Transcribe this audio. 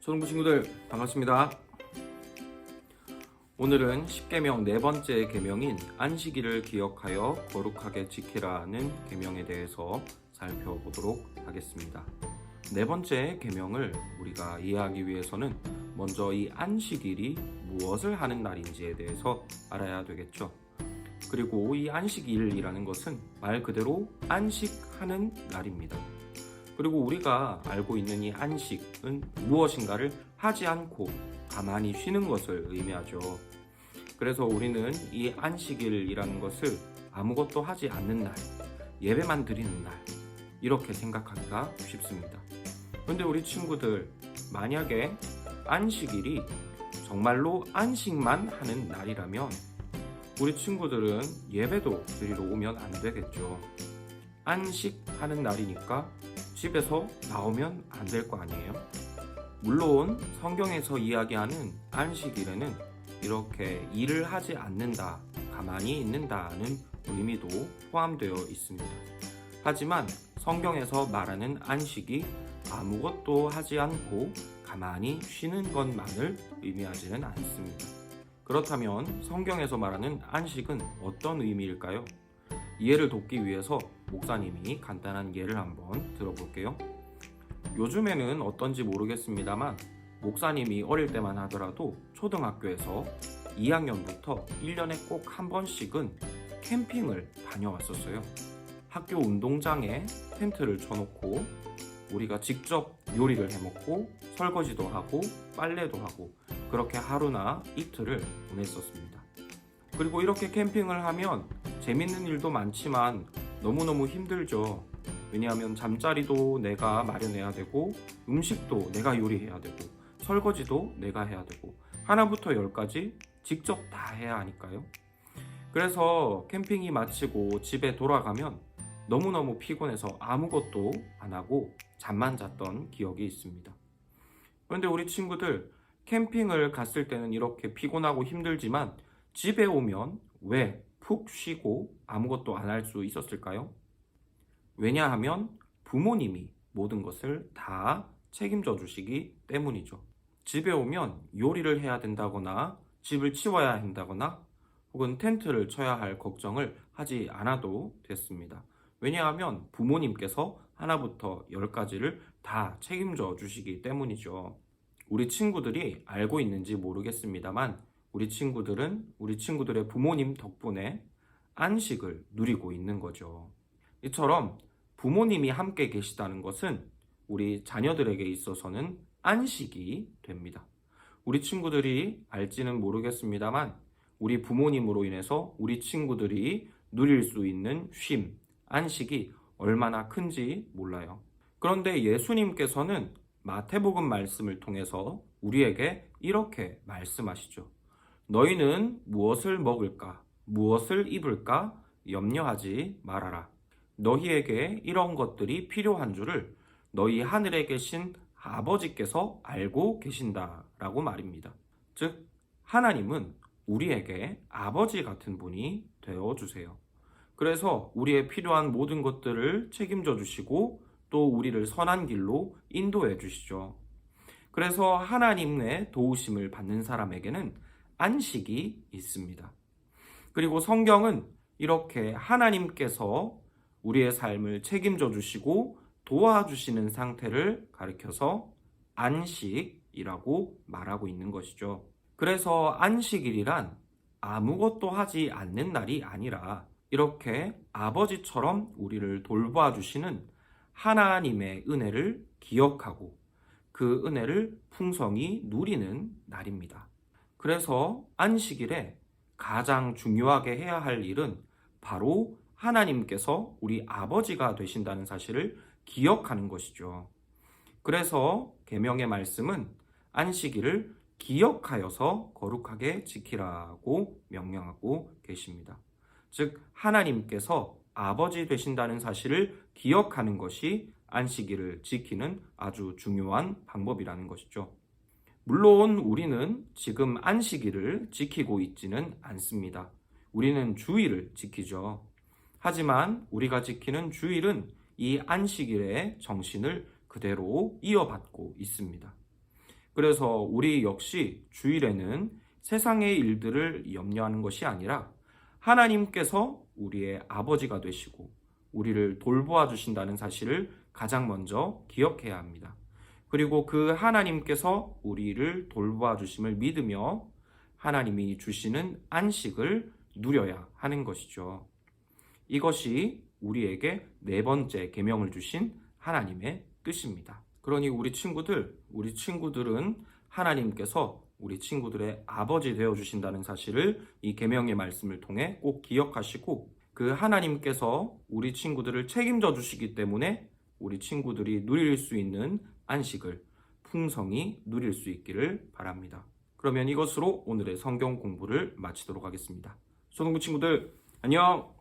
초등부 친구들 반갑습니다. 오늘은 10계명 네 번째 계명인 안식일을 기억하여 거룩하게 지키라는 계명에 대해서 살펴보도록 하겠습니다. 네 번째 계명을 우리가 이해하기 위해서는 먼저 이 안식일이 무엇을 하는 날인지에 대해서 알아야 되겠죠. 그리고 이 안식일이라는 것은 말 그대로 안식하는 날입니다. 그리고 우리가 알고 있는 이 안식은 무엇인가를 하지 않고 가만히 쉬는 것을 의미하죠. 그래서 우리는 이 안식일이라는 것을 아무것도 하지 않는 날, 예배만 드리는 날, 이렇게 생각하기가 쉽습니다. 그런데 우리 친구들, 만약에 안식일이 정말로 안식만 하는 날이라면 우리 친구들은 예배도 드리러 오면 안 되겠죠. 안식하는 날이니까 집에서 나오면 안 될 거 아니에요? 물론 성경에서 이야기하는 안식일에는 이렇게 일을 하지 않는다, 가만히 있는다는 의미도 포함되어 있습니다. 하지만 성경에서 말하는 안식이 아무것도 하지 않고 가만히 쉬는 것만을 의미하지는 않습니다. 그렇다면 성경에서 말하는 안식은 어떤 의미일까요? 이해를 돕기 위해서 목사님이 간단한 예를 한번 들어볼게요. 요즘에는 어떤지 모르겠습니다만 목사님이 어릴 때만 하더라도 초등학교에서 2학년부터 1년에 꼭 한 번씩은 캠핑을 다녀왔었어요. 학교 운동장에 텐트를 쳐놓고 우리가 직접 요리를 해먹고 설거지도 하고 빨래도 하고 그렇게 하루나 이틀을 보냈었습니다. 그리고 이렇게 캠핑을 하면 재밌는 일도 많지만 너무너무 힘들죠. 왜냐하면 잠자리도 내가 마련해야 되고 음식도 내가 요리해야 되고 설거지도 내가 해야 되고 하나부터 열까지 직접 다 해야 하니까요. 그래서 캠핑이 마치고 집에 돌아가면 너무너무 피곤해서 아무것도 안 하고 잠만 잤던 기억이 있습니다. 그런데 우리 친구들, 캠핑을 갔을 때는 이렇게 피곤하고 힘들지만 집에 오면 왜 푹 쉬고 아무것도 안 할 수 있었을까요? 왜냐하면 부모님이 모든 것을 다 책임져 주시기 때문이죠. 집에 오면 요리를 해야 된다거나 집을 치워야 한다거나 혹은 텐트를 쳐야 할 걱정을 하지 않아도 됐습니다. 왜냐하면 부모님께서 하나부터 10가지를 다 책임져 주시기 때문이죠. 우리 친구들이 알고 있는지 모르겠습니다만 우리 친구들은 우리 친구들의 부모님 덕분에 안식을 누리고 있는 거죠. 이처럼 부모님이 함께 계시다는 것은 우리 자녀들에게 있어서는 안식이 됩니다. 우리 친구들이 알지는 모르겠습니다만 우리 부모님으로 인해서 우리 친구들이 누릴 수 있는 쉼, 안식이 얼마나 큰지 몰라요. 그런데 예수님께서는 마태복음 말씀을 통해서 우리에게 이렇게 말씀하시죠. 너희는 무엇을 먹을까, 무엇을 입을까 염려하지 말아라. 너희에게 이런 것들이 필요한 줄을 너희 하늘에 계신 아버지께서 알고 계신다라고 말입니다. 즉, 하나님은 우리에게 아버지 같은 분이 되어주세요. 그래서 우리의 필요한 모든 것들을 책임져 주시고 또 우리를 선한 길로 인도해 주시죠. 그래서 하나님의 도우심을 받는 사람에게는 안식이 있습니다. 그리고 성경은 이렇게 하나님께서 우리의 삶을 책임져 주시고 도와주시는 상태를 가리켜서 안식이라고 말하고 있는 것이죠. 그래서 안식일이란 아무것도 하지 않는 날이 아니라 이렇게 아버지처럼 우리를 돌봐주시는 하나님의 은혜를 기억하고 그 은혜를 풍성히 누리는 날입니다. 그래서 안식일에 가장 중요하게 해야 할 일은 바로 하나님께서 우리 아버지가 되신다는 사실을 기억하는 것이죠. 그래서 계명의 말씀은 안식일을 기억하여서 거룩하게 지키라고 명령하고 계십니다. 즉, 하나님께서 아버지 되신다는 사실을 기억하는 것이 안식일을 지키는 아주 중요한 방법이라는 것이죠. 물론 우리는 지금 안식일을 지키고 있지는 않습니다. 우리는 주일을 지키죠. 하지만 우리가 지키는 주일은 이 안식일의 정신을 그대로 이어받고 있습니다. 그래서 우리 역시 주일에는 세상의 일들을 염려하는 것이 아니라 하나님께서 우리의 아버지가 되시고 우리를 돌보아 주신다는 사실을 가장 먼저 기억해야 합니다. 그리고 그 하나님께서 우리를 돌보아 주심을 믿으며 하나님이 주시는 안식을 누려야 하는 것이죠. 이것이 우리에게 네 번째 계명을 주신 하나님의 뜻입니다. 그러니 우리 친구들은 하나님께서 우리 친구들의 아버지 되어 주신다는 사실을 이 계명의 말씀을 통해 꼭 기억하시고, 그 하나님께서 우리 친구들을 책임져 주시기 때문에 우리 친구들이 누릴 수 있는 안식을 풍성히 누릴 수 있기를 바랍니다. 그러면 이것으로 오늘의 성경 공부를 마치도록 하겠습니다. 소동부 친구들, 안녕!